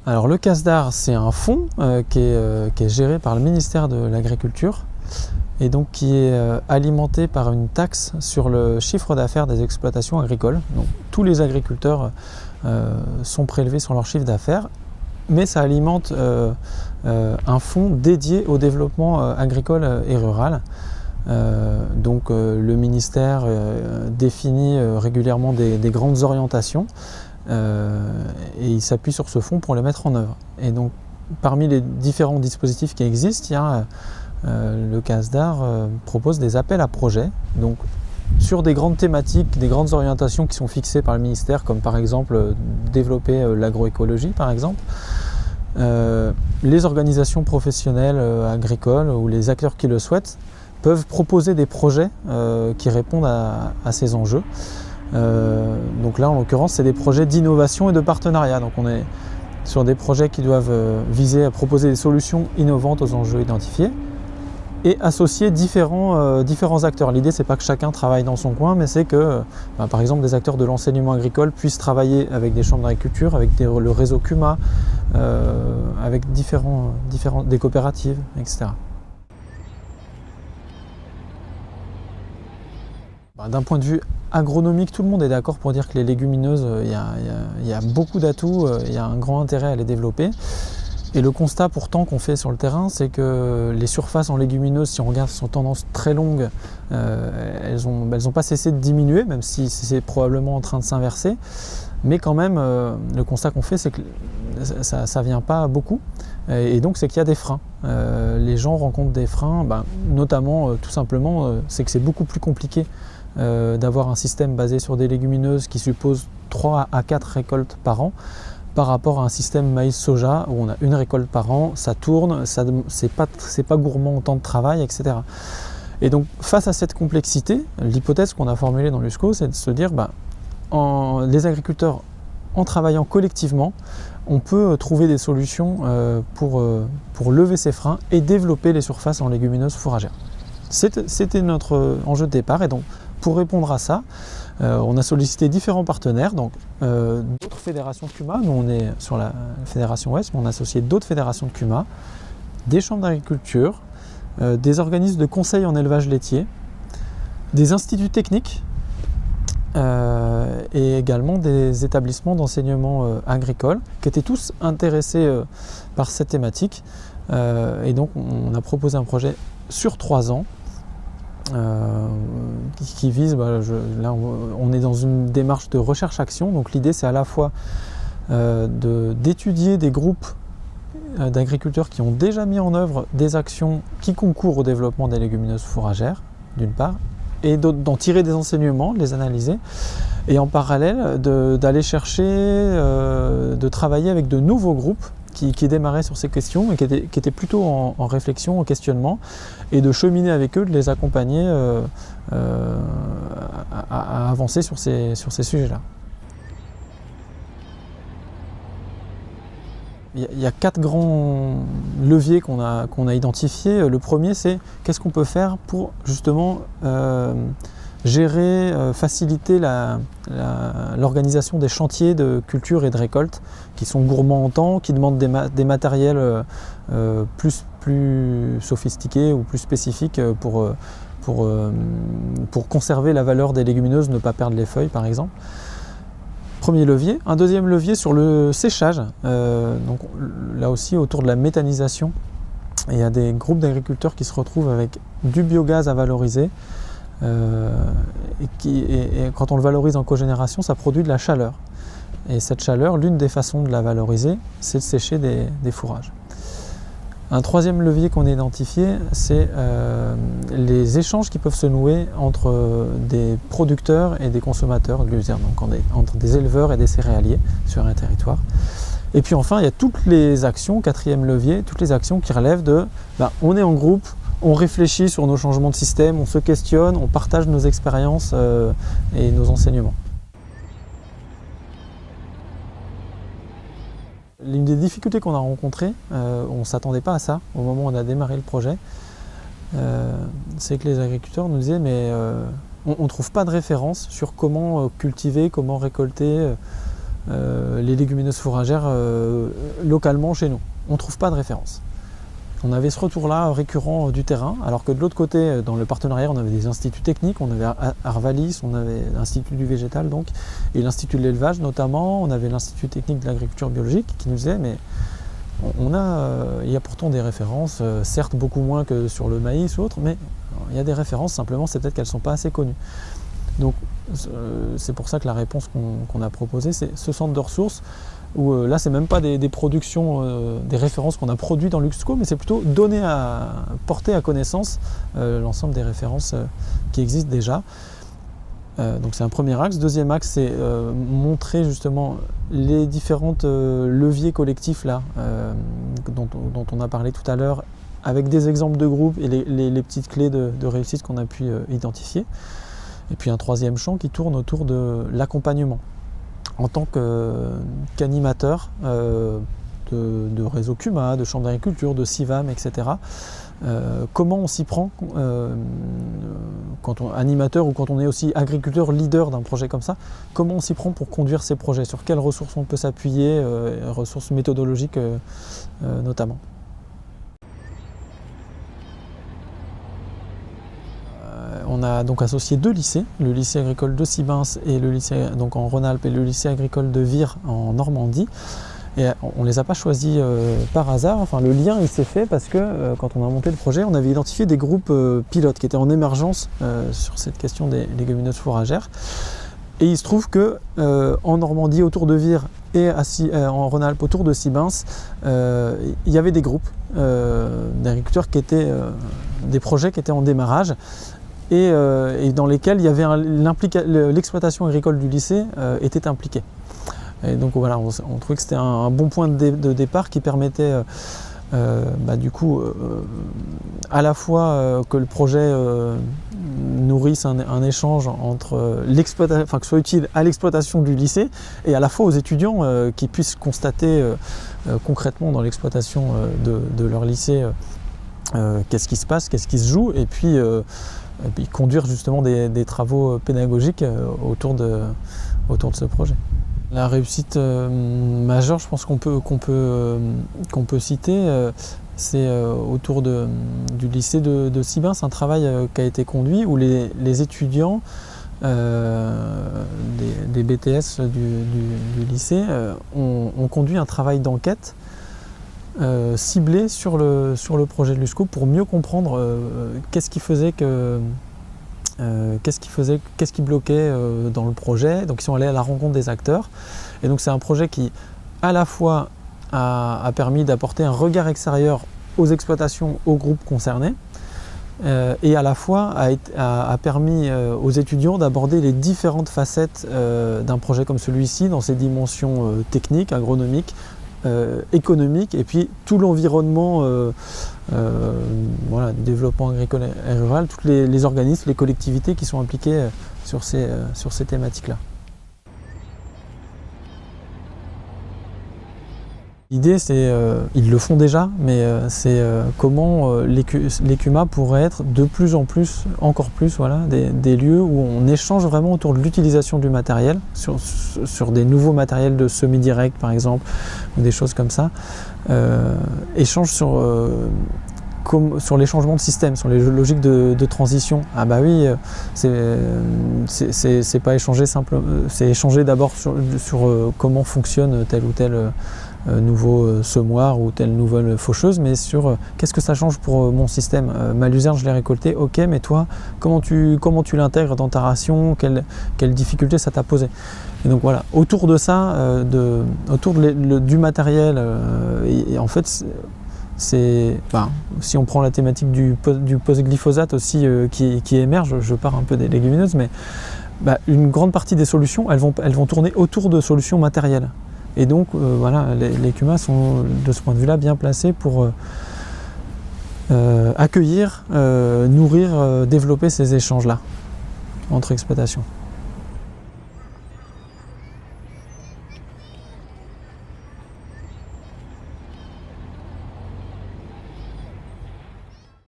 Alors le CASDAR, c'est un fonds qui est géré par le ministère de l'Agriculture et donc qui est alimenté par une taxe sur le chiffre d'affaires des exploitations agricoles. Donc tous les agriculteurs sont prélevés sur leur chiffre d'affaires, mais ça alimente un fonds dédié au développement agricole et rural. Le ministère définit régulièrement des grandes orientations et il s'appuie sur ce fonds pour les mettre en œuvre. Et donc parmi les différents dispositifs qui existent, il y a le CASDAR propose des appels à projets, donc sur des grandes thématiques, des grandes orientations qui sont fixées par le ministère, comme par exemple développer l'agroécologie par exemple. Les organisations professionnelles agricoles ou les acteurs qui le souhaitent peuvent proposer des projets qui répondent à ces enjeux. Donc là en l'occurrence c'est des projets d'innovation et de partenariat, donc on est sur des projets qui doivent viser à proposer des solutions innovantes aux enjeux identifiés et associer différents acteurs. L'idée c'est pas que chacun travaille dans son coin, mais c'est que par exemple des acteurs de l'enseignement agricole puissent travailler avec des chambres d'agriculture, avec le réseau CUMA, avec des coopératives, etc. D'un point de vue agronomique, tout le monde est d'accord pour dire que les légumineuses, il y a beaucoup d'atouts, il y a un grand intérêt à les développer. Et le constat pourtant qu'on fait sur le terrain, c'est que les surfaces en légumineuses, si on regarde sur tendance très longue, elles n'ont pas cessé de diminuer, même si c'est probablement en train de s'inverser. Mais quand même, le constat qu'on fait, c'est que ça ne vient pas beaucoup. Et donc, c'est qu'il y a des freins. Les gens rencontrent des freins, notamment, tout simplement, c'est que c'est beaucoup plus compliqué d'avoir un système basé sur des légumineuses qui suppose 3 à 4 récoltes par an par rapport à un système maïs-soja où on a une récolte par an, ça tourne, c'est pas gourmand en temps de travail, etc. Et donc face à cette complexité, l'hypothèse qu'on a formulée dans l'USCO, c'est de se dire les agriculteurs, en travaillant collectivement, on peut trouver des solutions pour lever ces freins et développer les surfaces en légumineuses fourragères. C'était notre enjeu de départ, et donc pour répondre à ça, on a sollicité différents partenaires, donc d'autres fédérations de CUMA. Nous on est sur la fédération Ouest, mais on a associé d'autres fédérations de CUMA, des chambres d'agriculture, des organismes de conseil en élevage laitier, des instituts techniques et également des établissements d'enseignement agricole qui étaient tous intéressés par cette thématique. Et donc on a proposé un projet sur 3 ans qui vise, là on est dans une démarche de recherche-action, donc l'idée c'est à la fois d'étudier des groupes d'agriculteurs qui ont déjà mis en œuvre des actions qui concourent au développement des légumineuses fourragères, d'une part, et d'en tirer des enseignements, de les analyser, et en parallèle d'aller chercher, de travailler avec de nouveaux groupes qui démarraient sur ces questions et qui étaient plutôt en réflexion, en questionnement, et de cheminer avec eux, de les accompagner à avancer sur ces sujets-là. Il y a 4 grands leviers qu'on a identifiés. Le premier, c'est qu'est-ce qu'on peut faire pour justement gérer, faciliter l'organisation des chantiers de culture et de récolte qui sont gourmands en temps, qui demandent des matériels plus sophistiqués ou plus spécifiques pour conserver la valeur des légumineuses, ne pas perdre les feuilles par exemple. Premier levier. Un deuxième levier sur le séchage, donc là aussi autour de la méthanisation. Il y a des groupes d'agriculteurs qui se retrouvent avec du biogaz à valoriser. Et quand on le valorise en cogénération, ça produit de la chaleur. Et cette chaleur, l'une des façons de la valoriser, c'est de sécher des fourrages. Un troisième levier qu'on a identifié, c'est les échanges qui peuvent se nouer entre des producteurs et des consommateurs de luzerne, donc entre des éleveurs et des céréaliers sur un territoire. Et puis enfin, il y a toutes les actions, quatrième levier, toutes les actions qui relèvent de on est en groupe, on réfléchit sur nos changements de système, on se questionne, on partage nos expériences et nos enseignements. L'une des difficultés qu'on a rencontrées, on ne s'attendait pas à ça au moment où on a démarré le projet, c'est que les agriculteurs nous disaient mais on ne trouve pas de référence sur comment cultiver, comment récolter les légumineuses fourragères localement chez nous. On ne trouve pas de référence. On avait ce retour-là récurrent du terrain, alors que de l'autre côté, dans le partenariat, on avait des instituts techniques, on avait Arvalis, on avait l'Institut du végétal donc, et l'Institut de l'élevage notamment, on avait l'Institut technique de l'agriculture biologique qui nous disait mais il y a pourtant des références, certes beaucoup moins que sur le maïs ou autre, mais il y a des références, simplement c'est peut-être qu'elles ne sont pas assez connues. Donc c'est pour ça que la réponse qu'on a proposée, c'est ce centre de ressources, où là c'est même pas des productions, des références qu'on a produites dans Luxco, mais c'est plutôt porter à connaissance l'ensemble des références qui existent déjà. Donc c'est un premier axe. Deuxième axe, c'est montrer justement les différentes leviers collectifs là, dont on a parlé tout à l'heure, avec des exemples de groupes et les petites clés de réussite qu'on a pu identifier. Et puis un troisième champ qui tourne autour de l'accompagnement. En tant qu'animateur de réseau CUMA, de chambre d'agriculture, de CIVAM, etc., comment on s'y prend quand on est animateur ou quand on est aussi agriculteur leader d'un projet comme ça, comment on s'y prend pour conduire ces projets, sur quelles ressources on peut s'appuyer, ressources méthodologiques notamment. On a donc associé 2 lycées, le lycée agricole de Sibins et le lycée donc en Rhône-Alpes et le lycée agricole de Vire en Normandie. Et on ne les a pas choisis par hasard, enfin le lien il s'est fait parce que quand on a monté le projet, on avait identifié des groupes pilotes qui étaient en émergence sur cette question des légumineuses fourragères. Et il se trouve que en Normandie autour de Vire et en Rhône-Alpes autour de Sibins, il y avait des groupes d'agriculteurs qui étaient des projets qui étaient en démarrage. Et dans lesquels il y avait l'exploitation agricole du lycée était impliquée. Et donc voilà, on trouvait que c'était un bon point de départ qui permettait du coup à la fois que le projet nourrisse un échange entre l'exploitation, enfin que ce soit utile à l'exploitation du lycée et à la fois aux étudiants qui puissent constater concrètement dans l'exploitation de leur lycée qu'est-ce qui se passe, qu'est-ce qui se joue, et puis conduire justement des travaux pédagogiques autour de ce projet. La réussite majeure, je pense qu'on peut citer, c'est autour du lycée de Sibins, un travail qui a été conduit où les étudiants des BTS du lycée ont conduit un travail d'enquête ciblé sur le projet de Luxco pour mieux comprendre qu'est-ce qui bloquait dans le projet. Donc ils sont allés à la rencontre des acteurs. Et donc c'est un projet qui à la fois a permis d'apporter un regard extérieur aux exploitations, aux groupes concernés, et à la fois a permis aux étudiants d'aborder les différentes facettes d'un projet comme celui-ci dans ses dimensions techniques, agronomiques, économique, et puis tout l'environnement du développement agricole et rural, tous les organismes, les collectivités qui sont impliquées sur ces thématiques-là. L'idée, c'est, ils le font déjà, mais c'est comment les CUMA pourraient être de plus en plus, encore plus, des lieux où on échange vraiment autour de l'utilisation du matériel, sur des nouveaux matériels de semi-direct par exemple, ou des choses comme ça. Échange sur les changements de système, sur les logiques de transition. Ah bah oui, c'est pas échanger simplement, c'est échanger d'abord sur comment fonctionne tel ou tel nouveau semoir ou telle nouvelle faucheuse, mais sur qu'est-ce que ça change pour mon système. Ma luzerne, je l'ai récoltée, ok, mais toi, comment tu l'intègres dans ta ration, quelles difficultés ça t'a posé. Et donc voilà, autour de ça, autour du matériel, et en fait, si on prend la thématique du post-glyphosate aussi qui émerge, je pars un peu des légumineuses, mais une grande partie des solutions, elles vont tourner autour de solutions matérielles. Et donc les CUMA sont de ce point de vue-là bien placés pour accueillir, nourrir, développer ces échanges-là entre exploitations.